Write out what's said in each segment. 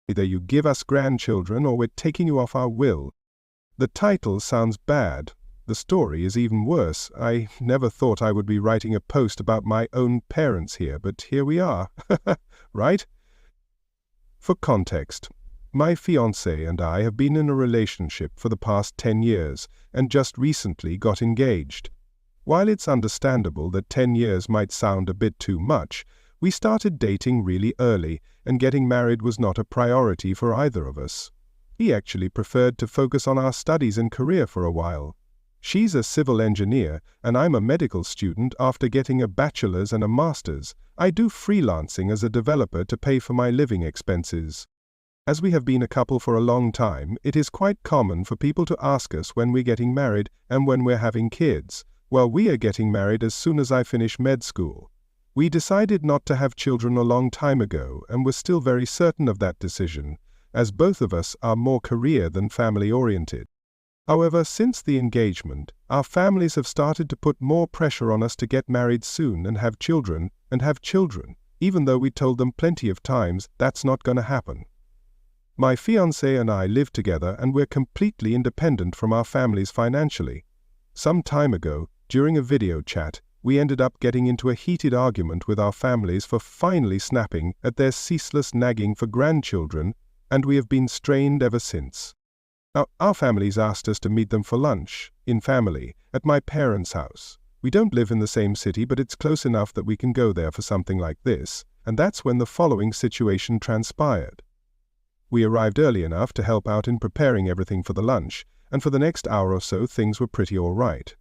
Either you give us grandchildren or we're taking you off our will. The title sounds bad. The story is even worse. I never thought I would be writing a post about my own parents here, but here we are. Right? For context, my fiancé and I have been in a relationship for the past 10 years and just recently got engaged. While it's understandable that 10 years might sound a bit too much, we started dating really early, and getting married was not a priority for either of us. He actually preferred to focus on our studies and career for a while. She's a civil engineer, and I'm a medical student after getting a bachelor's and a master's. I do freelancing as a developer to pay for my living expenses. As we have been a couple for a long time, it is quite common for people to ask us when we're getting married and when we're having kids. Well, we are getting married as soon as I finish med school. We decided not to have children a long time ago and were still very certain of that decision, as both of us are more career than family-oriented. However, since the engagement, our families have started to put more pressure on us to get married soon and have children, even though we told them plenty of times that's not going to happen. My fiancé and I live together and we're completely independent from our families financially. Some time ago, during a video chat, we ended up getting into a heated argument with our families for finally snapping at their ceaseless nagging for grandchildren, and we have been strained ever since. Now, our families asked us to meet them for lunch, in family, at my parents' house. We don't live in the same city, but it's close enough that we can go there for something like this, and that's when the following situation transpired. We arrived early enough to help out in preparing everything for the lunch, and for the next hour or so things were pretty all right.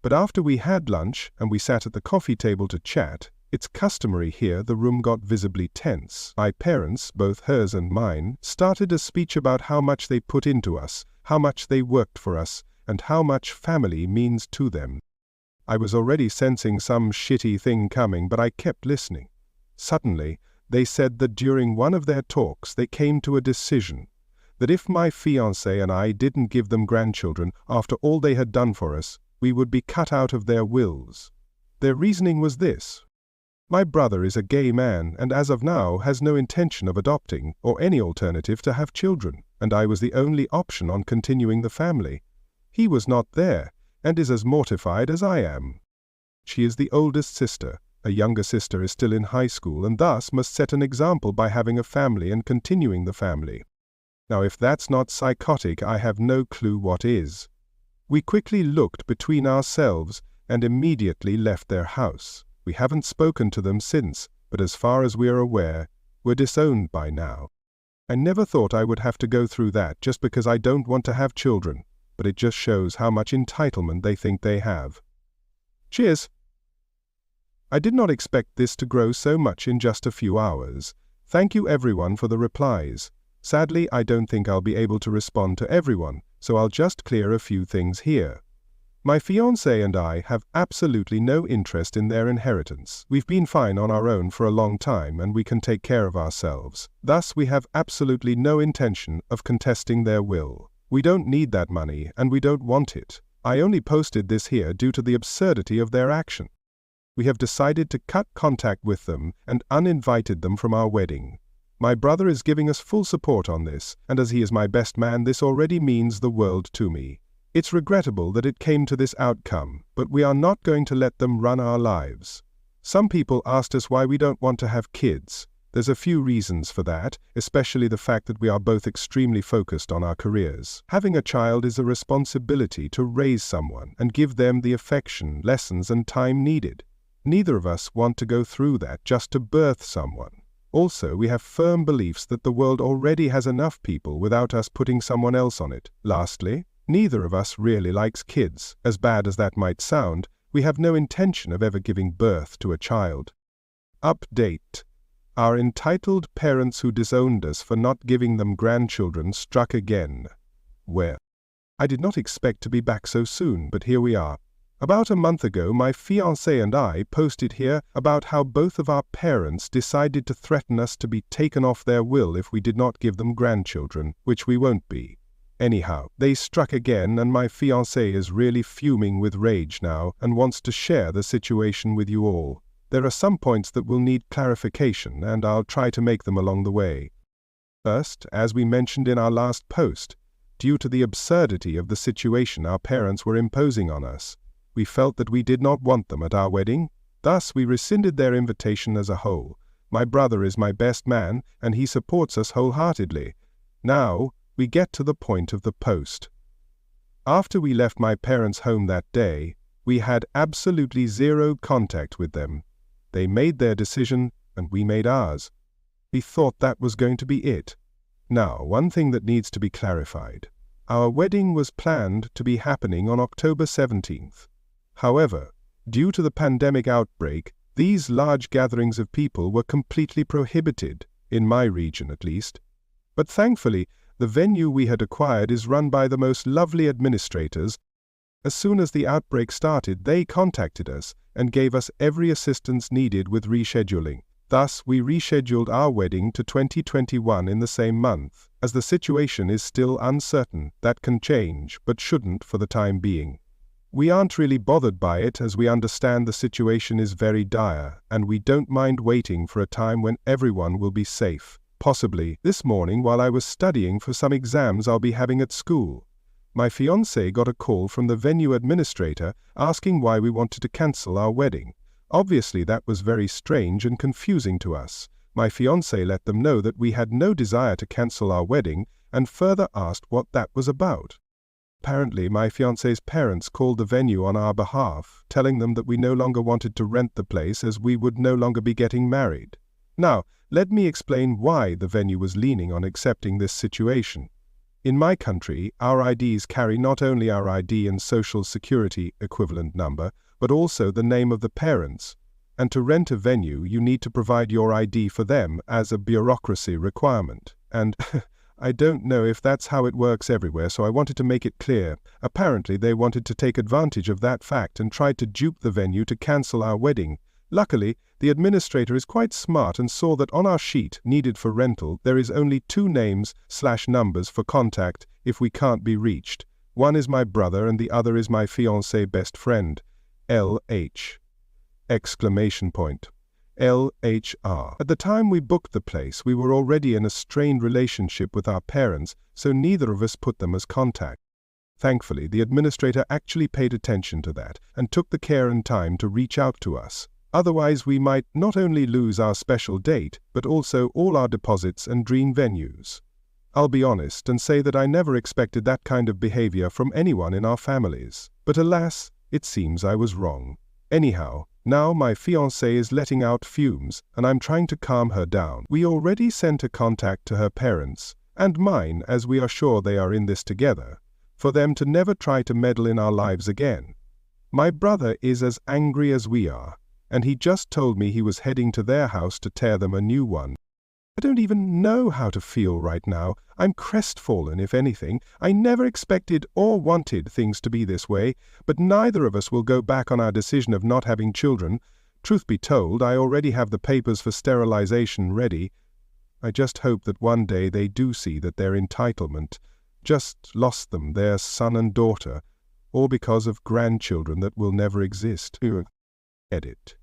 But after we had lunch and we sat at the coffee table to chat, it's customary here the room got visibly tense. My parents, both hers and mine, started a speech about how much they put into us, how much they worked for us, and how much family means to them. I was already sensing some shitty thing coming, but I kept listening. Suddenly, they said that during one of their talks they came to a decision, that if my fiancé and I didn't give them grandchildren after all they had done for us, we would be cut out of their wills. Their reasoning was this. My brother is a gay man and as of now has no intention of adopting or any alternative to have children, and I was the only option on continuing the family. He was not there and is as mortified as I am. She is the oldest sister. A younger sister is still in high school and thus must set an example by having a family and continuing the family. Now, if that's not psychotic, I have no clue what is. We quickly looked between ourselves and immediately left their house. We haven't spoken to them since, but as far as we are aware, we're disowned by now. I never thought I would have to go through that just because I don't want to have children, but it just shows how much entitlement they think they have. Cheers! I did not expect this to grow so much in just a few hours. Thank you everyone for the replies. Sadly, I don't think I'll be able to respond to everyone, so I'll just clear a few things here. My fiancé and I have absolutely no interest in their inheritance. We've been fine on our own for a long time and we can take care of ourselves. Thus, we have absolutely no intention of contesting their will. We don't need that money and we don't want it. I only posted this here due to the absurdity of their action. We have decided to cut contact with them and uninvited them from our wedding. My brother is giving us full support on this, and as he is my best man, this already means the world to me. It's regrettable that it came to this outcome, but we are not going to let them run our lives. Some people asked us why we don't want to have kids. There's a few reasons for that, especially the fact that we are both extremely focused on our careers. Having a child is a responsibility to raise someone and give them the affection, lessons, and time needed. Neither of us want to go through that just to birth someone. Also, we have firm beliefs that the world already has enough people without us putting someone else on it. Lastly, neither of us really likes kids. As bad as that might sound, we have no intention of ever giving birth to a child. Update. Our entitled parents who disowned us for not giving them grandchildren struck again. Well, I did not expect to be back so soon, but here we are. About a month ago, my fiancé and I posted here about how both of our parents decided to threaten us to be taken off their will if we did not give them grandchildren, which we won't be. Anyhow, they struck again and my fiancé is really fuming with rage now and wants to share the situation with you all. There are some points that will need clarification, and I'll try to make them along the way. First, as we mentioned in our last post, due to the absurdity of the situation our parents were imposing on us, we felt that we did not want them at our wedding. Thus, we rescinded their invitation as a whole. My brother is my best man, and he supports us wholeheartedly. Now, we get to the point of the post. After we left my parents' home that day, we had absolutely zero contact with them. They made their decision, and we made ours. We thought that was going to be it. Now, one thing that needs to be clarified. Our wedding was planned to be happening on October 17th. However, due to the pandemic outbreak, these large gatherings of people were completely prohibited, in my region at least. But thankfully, the venue we had acquired is run by the most lovely administrators. As soon as the outbreak started, they contacted us and gave us every assistance needed with rescheduling. Thus, we rescheduled our wedding to 2021 in the same month. As the situation is still uncertain, that can change, but shouldn't for the time being. We aren't really bothered by it, as we understand the situation is very dire, and we don't mind waiting for a time when everyone will be safe. Possibly, this morning while I was studying for some exams I'll be having at school, my fiancé got a call from the venue administrator asking why we wanted to cancel our wedding. Obviously that was very strange and confusing to us. My fiancé let them know that we had no desire to cancel our wedding and further asked what that was about. Apparently my fiancé's parents called the venue on our behalf, telling them that we no longer wanted to rent the place as we would no longer be getting married. Now, let me explain why the venue was leaning on accepting this situation. In my country, our IDs carry not only our ID and social security equivalent number, but also the name of the parents. And to rent a venue, you need to provide your ID for them as a bureaucracy requirement. And I don't know if that's how it works everywhere, so I wanted to make it clear. Apparently, they wanted to take advantage of that fact and tried to dupe the venue to cancel our wedding. Luckily, the administrator is quite smart and saw that on our sheet needed for rental there is only 2 names/numbers for contact if we can't be reached. One is my brother and the other is my fiancé best friend, LH! Exclamation point. LHR. At the time we booked the place, we were already in a strained relationship with our parents, so neither of us put them as contact. Thankfully, the administrator actually paid attention to that and took the care and time to reach out to us. Otherwise, we might not only lose our special date, but also all our deposits and dream venues. I'll be honest and say that I never expected that kind of behavior from anyone in our families. But alas, it seems I was wrong. Anyhow, now my fiancée is letting out fumes, and I'm trying to calm her down. We already sent a contact to her parents, and mine, as we are sure they are in this together, for them to never try to meddle in our lives again. My brother is as angry as we are, and he just told me he was heading to their house to tear them a new one. I don't even know how to feel right now. I'm crestfallen, if anything. I never expected or wanted things to be this way, but neither of us will go back on our decision of not having children. Truth be told, I already have the papers for sterilization ready. I just hope that one day they do see that their entitlement just lost them their son and daughter, all because of grandchildren that will never exist. Edit.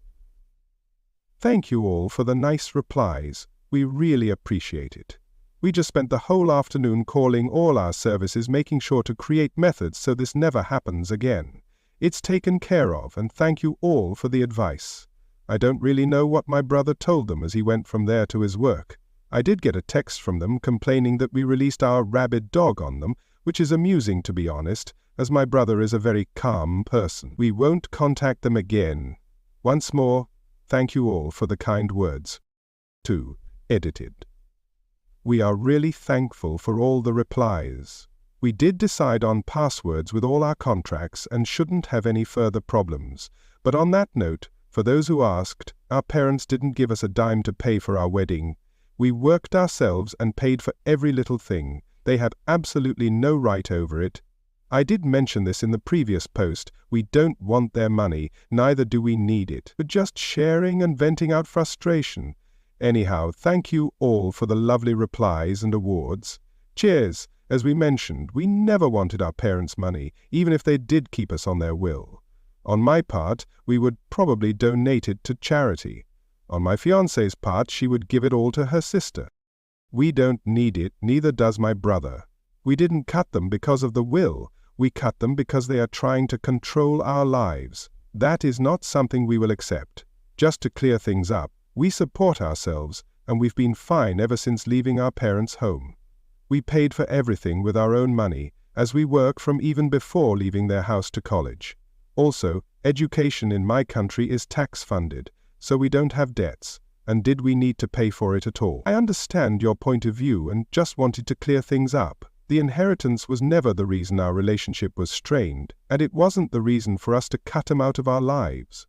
Thank you all for the nice replies. We really appreciate it. We just spent the whole afternoon calling all our services, making sure to create methods so this never happens again. It's taken care of, and thank you all for the advice. I don't really know what my brother told them as he went from there to his work. I did get a text from them complaining that we released our rabid dog on them, which is amusing to be honest, as my brother is a very calm person. We won't contact them again. Once more, thank you all for the kind words. 2. Edited. We are really thankful for all the replies. We did decide on passwords with all our contracts and shouldn't have any further problems. But on that note, for those who asked, our parents didn't give us a dime to pay for our wedding. We worked ourselves and paid for every little thing. They had absolutely no right over it. I did mention this in the previous post. We don't want their money, neither do we need it. But just sharing and venting out frustration. Anyhow, thank you all for the lovely replies and awards. Cheers! As we mentioned, we never wanted our parents' money, even if they did keep us on their will. On my part, we would probably donate it to charity. On my fiancée's part, she would give it all to her sister. We don't need it, neither does my brother. We didn't cut them because of the will. We cut them because they are trying to control our lives. That is not something we will accept. Just to clear things up, we support ourselves, and we've been fine ever since leaving our parents' home. We paid for everything with our own money, as we work from even before leaving their house to college. Also, education in my country is tax-funded, so we don't have debts. And did we need to pay for it at all? I understand your point of view and just wanted to clear things up. The inheritance was never the reason our relationship was strained, and it wasn't the reason for us to cut him out of our lives.